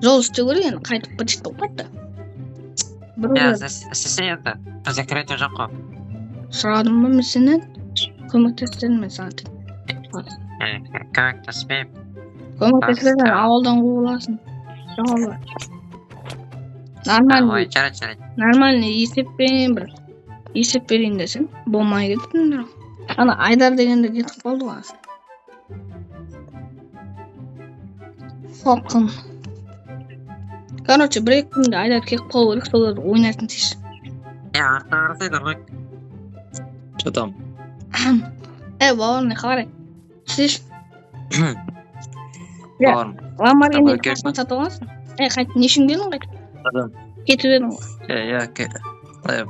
жол істеу керек енді қайтып быт болып қалды. Сесе это закрытый жоқ қой. Сұрадым ба мен сенен? Көмектесемін мен саған. Көмектеспеймін. Көмектесемін, ауылдан қуыласың. Жауабы. Нормально есеп берейін десең, болмай кеттің. Ана Айдар дегенде кетіп қалды ғой. Фокын. Короче, бір-екі күнде Айдар келіп қалу керек, соларды ойнайтын дейші. Артайдар ғой. Что там? Бауырым, не қалай? Түсеш? Бауырым. Ламборгини қашын сатып аласың? Қайт, нешін келдің қайт? Кетіп едің ғой.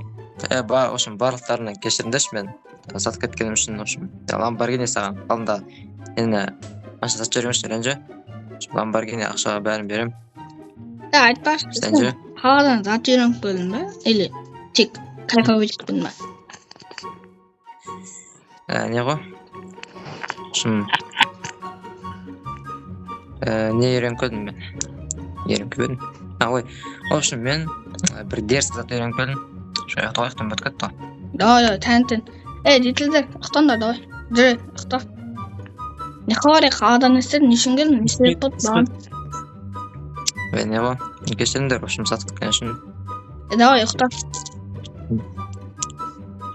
В общем, барлықтарынан кешіріңдерші, мен сатып кеткенім үшін, в общем, Ламборгини саған қалында енді машина сатып жібермеші, ренжі. Ламборгини ақшаға бәрін берем. Айтпашы, сен қаладан зат үйреніп келдің бе? Или тек кайфовать етпедің бе? Не ғой? Не үйреніп келдім мен? Үйреніп келдім. Ой, в общем, мен бір дерс зат үйреніп келдім. Шо ұйықта ұйықтан бөт кетті ғой. Давай, тәнтін. Детілдер, ұйықтанда, давай. Жүрі, ұйықта. Не қалар қаладан істедің, нешін келдің, не істеп болды бағын? Не ғой? Кешіріңдер, в общем, сатып кеткен үшін. Давай, ұйықта.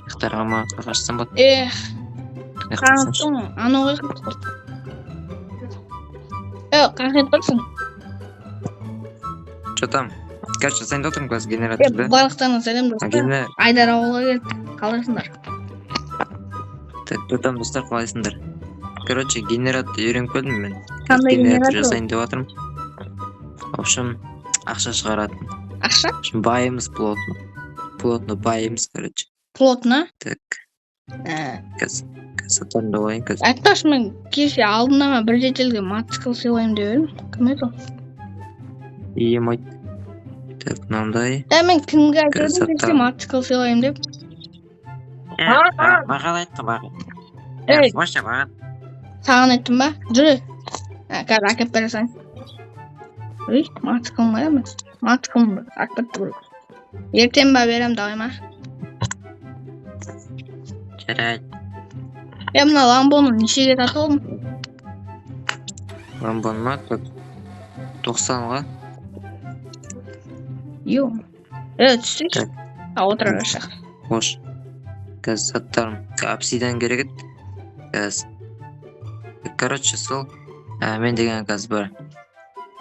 Ұйықтарға ма қағашсам болды? Қағаттың, аны ұйықта болды. Қағет болсын. Что там? Короче, сен де отырмын қазір генераторда. Барлықтарына сәлем достар. Айдар ауылға келді. Қалайсыңдар? Что там достар, қалайсыңдар? Короче, генератор үйреніп келдім мен. Қандай генератор? Жасайын деп жатырмын. В общем, ақша шығаратын. Ақша? Байымыз плотно. Плотно байымыз, короче. Плотно? Так. Қазір сатарында болайын қазір. Айтпашы, мен кеше алдына бір жетелге мотоцикл сыйлайым деп едім. Кім еді ол? Ием айт. Так, мынандай. Мен кімге айтып едім кеше мотоцикл сыйлайым деп? Маған айтты, маған. Вообще маған. Саған айттым ба? Жүрі. Қазір әкеп бересің. Мотоциклым қайда мен? Мотоциклым әкепті бір. Ертең ба берем, давай ма? Жарайды. Мына ламбоны нешеге сатып алдым? Ламбоны ма? 90-ға. Йо. Түсейші. Отырар ашақ. Хош. Қазір саттарым. Апсидан керек еді. Қазір. Короче, сол. Мен деген қазір бір.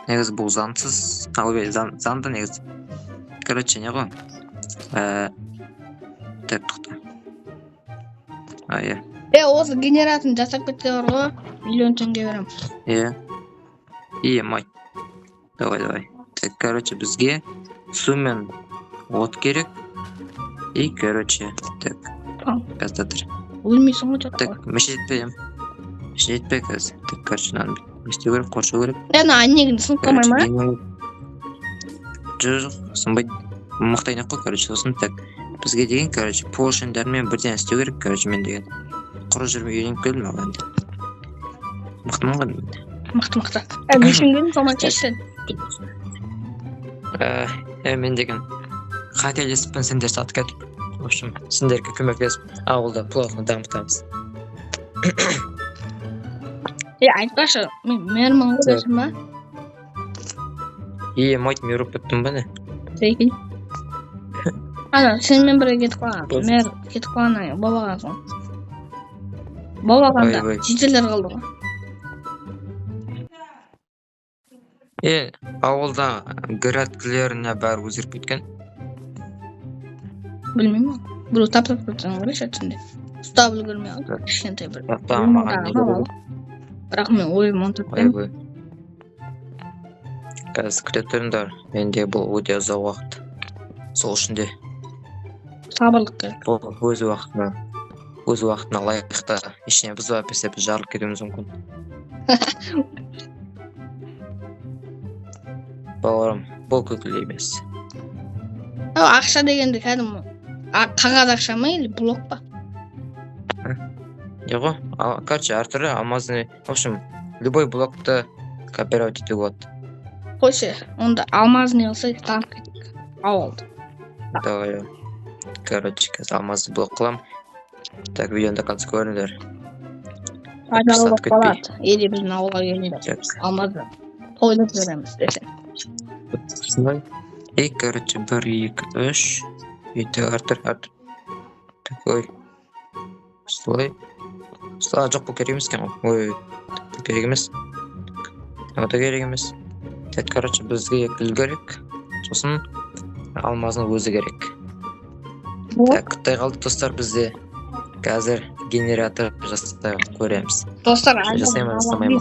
Негіз бұл заңсыз. Заңды негіз. Короче, не ғой? Так, тұқта. Осы генераторын жасап кетсе бар ғой, миллион теңге берем. Май. Давай. Так, короче, бізге су мен от керек. И, короче, так. Қазір. Өлмейсің ғой жатыр. Так, мешет етпей қазір. Так, короче, наны істеу керек, қоршау керек. Аннегін сынқамай ма? Жоқ, сынбайды. Мықтайнақ қой, короче, сосын так. Бізге деген, короче, поршендермен бірден істеу керек, короче, мен деген. Құры жүрмей үйреніп келдім аған де. Мықтымын ғой мен. Мықты. Нешін келдің, соған шешсен? Мен деген қателесіппін сендер сатып кетіп. В общем, сендерге көмектесіп, ауылда плотно дамытамыз. Айтпашы, мермін көресің ба? Майт мен ұрып біттім ба не? Сейкін. Сенмен бірге кетіп қалған. Мер кетіп қалған бабаға соң. Бабағанда жетелер қалды ғой. Ауылда градкілеріне бәрі өзгеріп кеткен. Білмеймін. Біреу тап-тап кетсің ғой шәтінде. Ұстап үлгермей алды. Кішкентай бір. Бірақ мен ойым ұмытпаймын. Қазір күтіп тұрыңдар. Менде бұл өте ұзақ уақыт. Сол үшін де сабырлық керек. Өз уақытына лайықты ішіне бұзып берсе біз жарылып кетуіміз мүмкін. Бауырым, бұл күлкілі емес. Ақша дегенде кәдімгі қағаз ақша ма или блок па? Жоқ, короче, әртүрлі алмазный, в общем, любой блокты копировать етуге болады. қойшы. Онда алмазный қылсай танып кетейік. Ауылды. Давай. Короче, қазір алмазды блок қыламын. Так, видеоны до конца көріңдер. Пайдалы кетпей. болады. Или біздің ауылға келеді. Алмазды тойлап береміз десең. Солай. Короче, 1, 2, 3. Артыр. Так, ой. Солай. Жоқ, бұл керек емес екен ғой. Ой, бұл керек емес. О да керек емес. Так, короче, бізге гүл керек. Сосын алмаздың өзі керек. Так, қытай қалды достар, бізде қазір генератор жасай көреміз. Достар, Жасай ма, жасамай ма?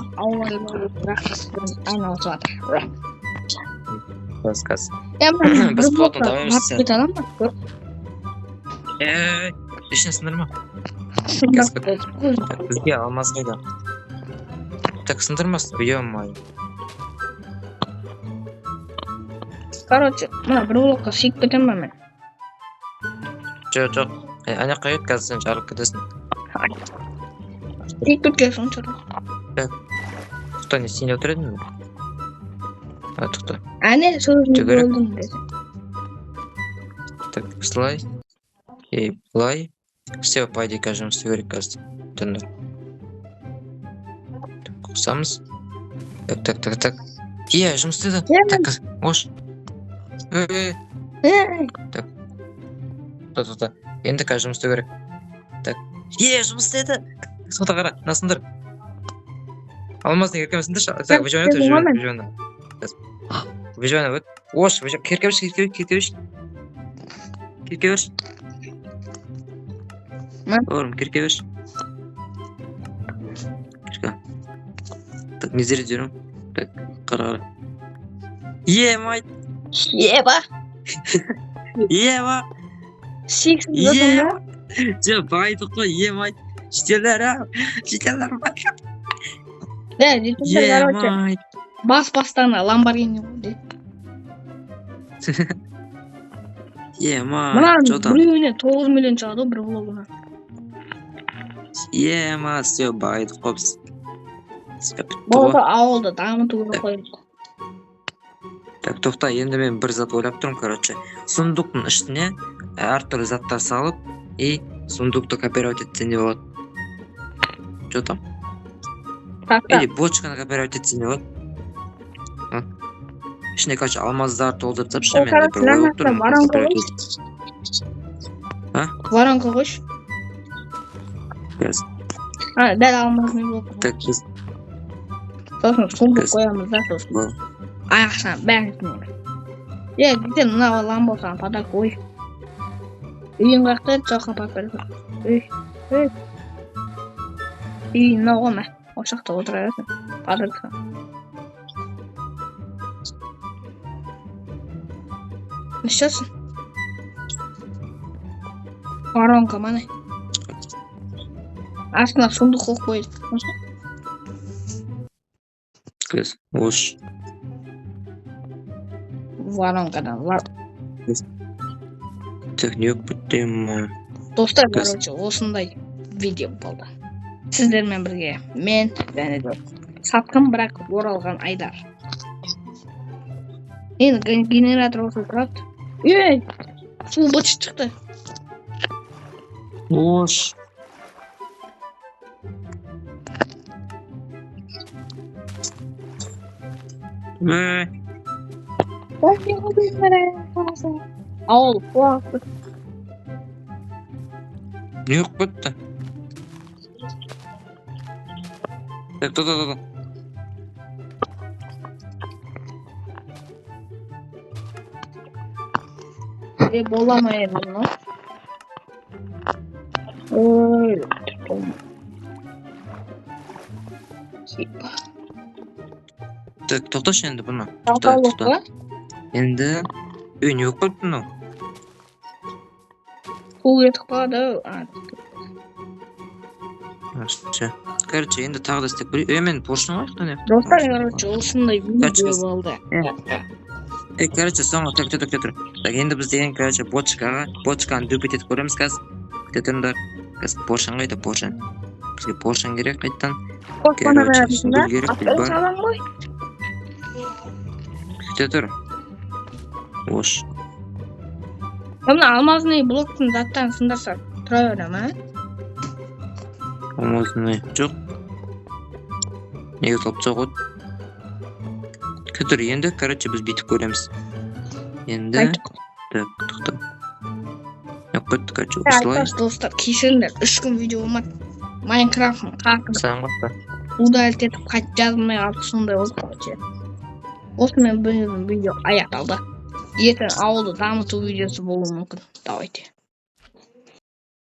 Айналысып жатыр. Қаз. Біз плотно даваймыз сен. Кет адам ба? Ешіне сындырма. Так, бізге алмаз қайда. Так, сындырмас, ё-моё. Короче, мына бір блокқа сүйіп кетем ба мен? Жоқ. Ана қайыт қазір сен жарылып кетесің. Сүйіп кеткен соң чырық. Тоқта, не сен отыр едің бе? Тоқта. Әне сөзімді Жүгіріп. бөлдім десе. Так, слай. Плай. Все, по идее, кажем, все керек қазір. Түнді. Так, қосамыз. Так. Жұмыс істеді. Так, ош. Тоқта. Енді қазір жұмыс істеу керек. Так. Жұмыс істеді. Сота қара, насындар. Алмаздың еркемесіндерші. Так, Выживана, вот. Ош, керкевіш. Орым, керкевіш. Так, не зря жүрім. Так, қара. Мать. Еба! Еба! Сексіз өтім ба? Байды қой, мать. Жетелер. Жетілдер, короче. Бас-бастана Ламборгини болды. Мать. Мынан Что там? біреуіне 9 миллион шығады бір блогына. Мать, все, байды қопс. Болды ауылды дамыту керек қойып. Так, тоқта, енді мен бір зат ойлап тұрмын, короче. Сундуктың ішіне әртүрлі заттар салып, сундукты копировать етсе не болады? Что там? Или бочканы копировать етсе не болады? Ішіне, короче, алмаздар толтырып тапшы, мен де бір ойлап тұрмын. Воронка қойшы. Дәл алмазный болып. Так, біз... Сосын сундук қоямыз да сосын. Аяқшан бәрін түсінеміз. Кетен мына ламбосан подарок ой. Үйін қақта еді, жаққа апарып беріп. Үйін мына қойма. Осы жақта отыра берсін. Подарок. Не істейсің? Воронка мана. Астына сундук қойып қойды. Кыз, ош. Воронкадан. Так, не өкпіттем. Достар, короче, осындай видео болды. Сіздермен бірге мен және де сатқын бірақ оралған Айдар. Енді генератор осы тұрады. Су быт шықты. Ош. Ауыл қуақты. Не өкпітті? Так, тоқта. Бола ма еді, но? Так, тоқташы енді бұны. Тоқталық ба? Енді... не өкпітті мынау? Қол етіп қалады. Короче, енді тағы да істеп көрейік. Мен поршын алайық та не? Достар, короче, осындай видео болды. Короче, соңғы тұр. Так, енді біз деген, короче, бочканы дөп етіп көреміз қазір. Күтетіңдер. Қазір поршын қайда, поршын. Бізге поршын керек қайттан. Поршын керек, салам ғой. Күте тұр. Ош. Mına almazını bloksun zaten sındarsa tura verem ha. Алмазыны жоқ. Неге топча қойд? Күтір, енді, короче, біз бетіп көреміз. Енді... Айт. Так, тоқтап. Yok, көттік, короче, осылай. Arkadaş dostlar kişiler 3 gün video olmak Minecraft'ın kalkıp Саған қоста. udalet etip kaç yazmaya altısında oldu. Osman bölümün video ayakta. Yeter ağoldu damıtı videosu bulun mümkün. Давайте.